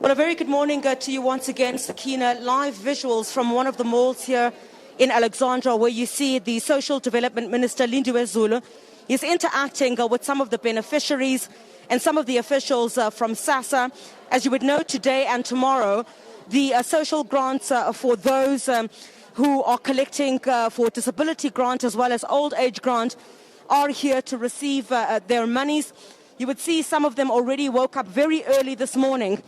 Well, a very good morning to you once again, Sakina. Live visuals from one of the malls here in Alexandra, where you see the Social Development Minister, Lindiwe Zulu. He's interacting with some of the beneficiaries and some of the officials from Sassa. As you would know, today and tomorrow, the social grants for those who are collecting for disability grant as well as old age grant are here to receive their monies. You would see some of them already woke up very early this morning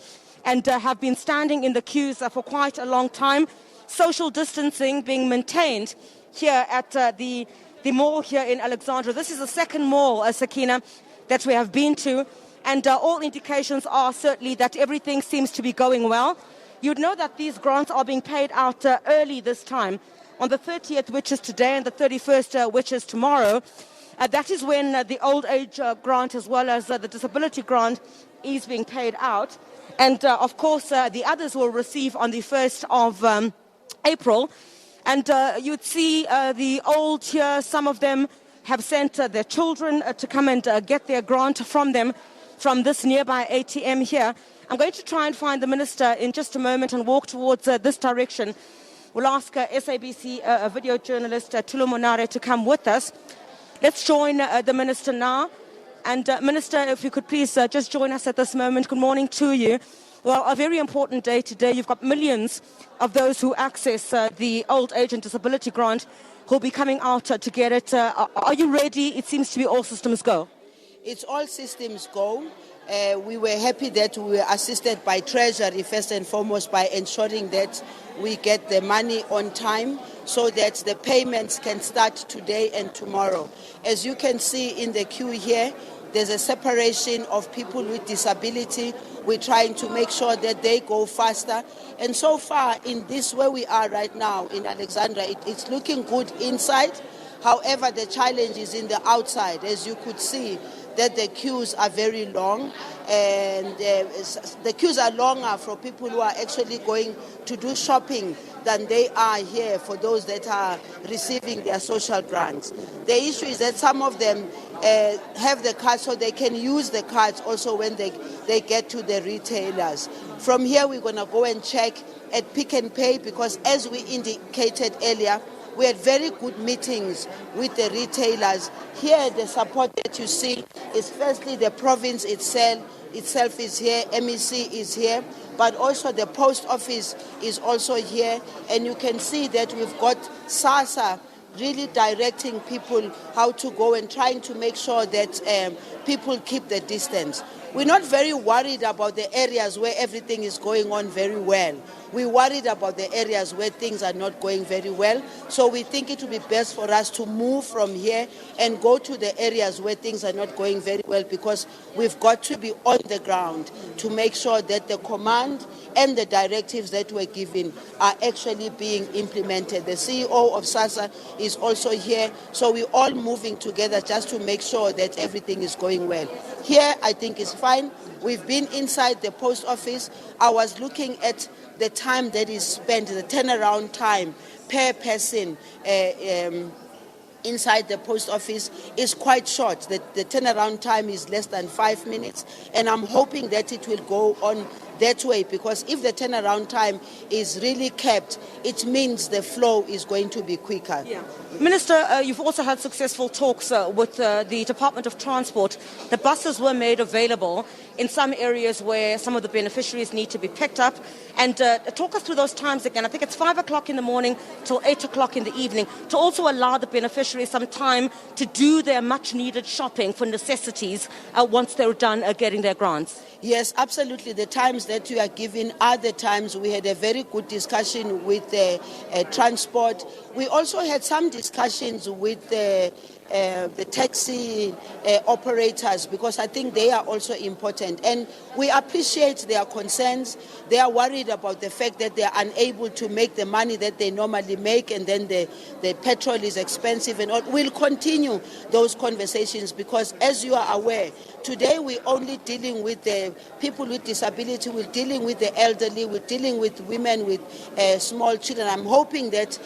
and have been standing in the queues for quite a long time. Social distancing being maintained here at the mall here in Alexandra. This is the second mall, Sakina, that we have been to, and all indications are certainly that everything seems to be going well. You'd know that these grants are being paid out early this time, on the 30th, which is today, and the 31st, which is tomorrow. That is when the old age grant as well as the disability grant is being paid out. And, of course, the others will receive on the 1st of April. And you'd see the old here, some of them have sent their children to come and get their grant from them from this nearby ATM here. I'm going to try and find the minister in just a moment and walk towards this direction. We'll ask SABC video journalist Tulu Monare to come with us. Let's join the minister now. And Minister, if you could please just join us at this moment. Good morning to you. Well, a very important day today. You've got millions of those who access the old age and disability grant who'll be coming out to get it. Are you ready? It seems to be all systems go. It's all systems go. We were happy that we were assisted by Treasury, first and foremost, by ensuring that we get the money on time so that the payments can start today and tomorrow. As you can see in the queue here, there's a separation of people with disability. We're trying to make sure that they go faster. And so far, in this where we are right now in Alexandra, it's looking good inside. However, the challenge is in the outside. As you could see, that the queues are very long, and the queues are longer for people who are actually going to do shopping than they are here for those that are receiving their social grants. The issue is that some of them have the cards so they can use the cards also when they get to the retailers. From here, we're going to go and check at Pick and Pay because, as we indicated earlier, we had very good meetings with the retailers. Here, the support that you see is firstly the province itself is here, MEC is here, but also the post office is also here. And you can see that we've got Sassa really directing people how to go and trying to make sure that people keep the distance. We're not very worried about the areas where everything is going on very well. We're worried about the areas where things are not going very well. So we think it would be best for us to move from here and go to the areas where things are not going very well, because we've got to be on the ground to make sure that the command and the directives that were given are actually being implemented. The CEO of Sassa is also here. So we're all moving together just to make sure that everything is going well. Here, I think it's fine. We've been inside the post office. I was looking at the time that is spent, the turnaround time per person inside the post office is quite short. The turnaround time is less than 5 minutes, and I'm hoping that it will go on that way, because if the turnaround time is really kept, it means the flow is going to be quicker. Yeah. Minister, you've also had successful talks with the Department of Transport. The buses were made available in some areas where some of the beneficiaries need to be picked up. And talk us through those times again. I think it's 5 o'clock in the morning till 8 o'clock in the evening, to also allow the beneficiaries some time to do their much-needed shopping for necessities once they're done getting their grants. Yes, absolutely. The times that you are given are the times. We had a very good discussion with the transport. We also had some discussions with the taxi operators, because I think they are also important. And we appreciate their concerns. They are worried about the fact that they are unable to make the money that they normally make, and then the petrol is expensive and all. We'll continue those conversations because, as you are aware, today we're only dealing with the people with disability, we're dealing with the elderly, we're dealing with women with small children. I'm hoping that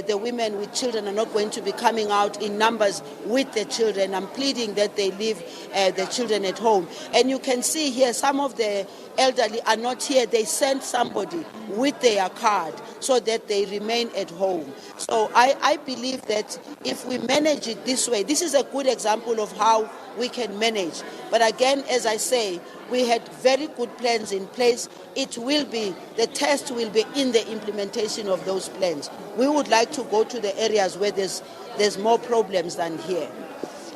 the women with children are not going to be coming out in numbers with the children. I'm pleading that they leave the children at home. And you can see here some of the elderly are not here. They sent somebody with their card so that they remain at home. So I believe that if we manage it this way, this is a good example of how we can manage. But again, as I say, we had very good plans in place. The test will be in the implementation of those plans. We would like to go to the areas where there's more problems than here.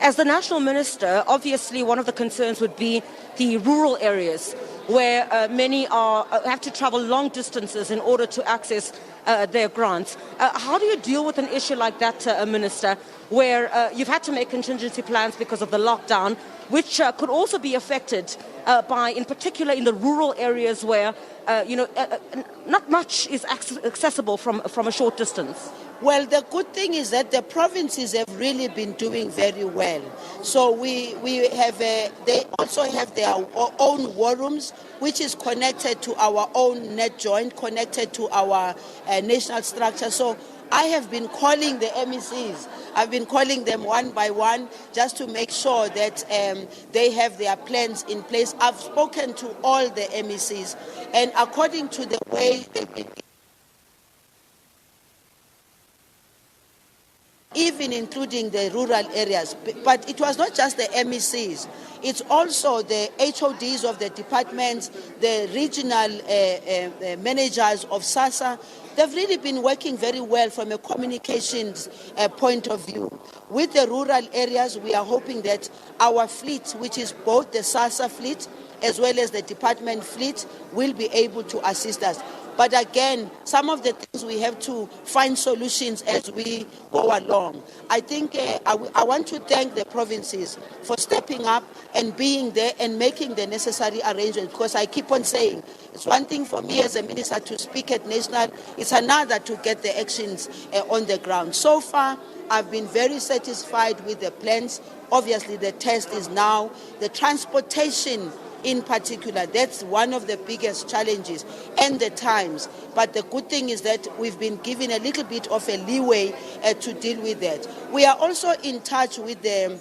As the National Minister, obviously one of the concerns would be the rural areas where many have to travel long distances in order to access their grants. How do you deal with an issue like that, Minister, where you've had to make contingency plans because of the lockdown, which could also be affected by, in particular, in the rural areas where, not much is accessible from a short distance? Well, the good thing is that the provinces have really been doing very well. So they also have their own war rooms, which is connected to our own net joint, connected to our national structure. So I have been calling the MECs. I've been calling them one by one just to make sure that they have their plans in place. I've spoken to all the MECs, and according to the way they've been, even including the rural areas. But it was not just the MECs. It's also the HODs of the departments, the regional managers of Sassa. They've really been working very well from a communications point of view. With the rural areas, we are hoping that our fleet, which is both the Sassa fleet as well as the department fleet, will be able to assist us. But again, some of the things we have to find solutions as we go along. I think I want to thank the provinces for stepping up and being there and making the necessary arrangements, because I keep on saying it's one thing for me as a minister to speak at national, it's another to get the actions on the ground. So far, I've been very satisfied with the plans. Obviously, the test is now the transportation. In particular, that's one of the biggest challenges, and the times. But the good thing is that we've been given a little bit of a leeway to deal with that. We are also in touch with the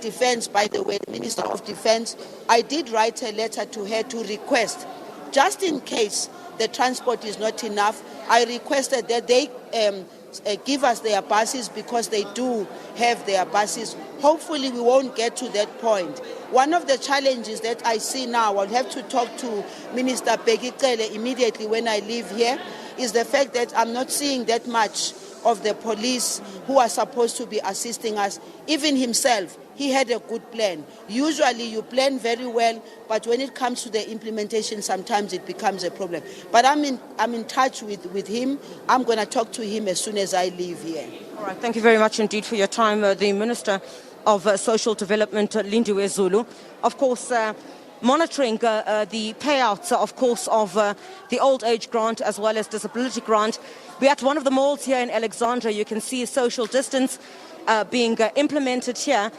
Defense, by the way, the Minister of Defense. I did write a letter to her to request, just in case the transport is not enough, I requested that they give us their buses, because they do have their buses. Hopefully we won't get to that point. One of the challenges that I see now, I'll have to talk to Minister Chriselda immediately when I leave here, is the fact that I'm not seeing that much of the police who are supposed to be assisting us. Even himself, he had a good plan. Usually you plan very well, but when it comes to the implementation, sometimes it becomes a problem. But I'm in touch with him. I'm going to talk to him as soon as I leave here. All right, thank you very much indeed for your time. The Minister of Social Development, Lindiwe Zulu. Of course, monitoring the payouts, of course, of the old age grant as well as disability grant. We're at one of the malls here in Alexandra. You can see social distance being implemented here.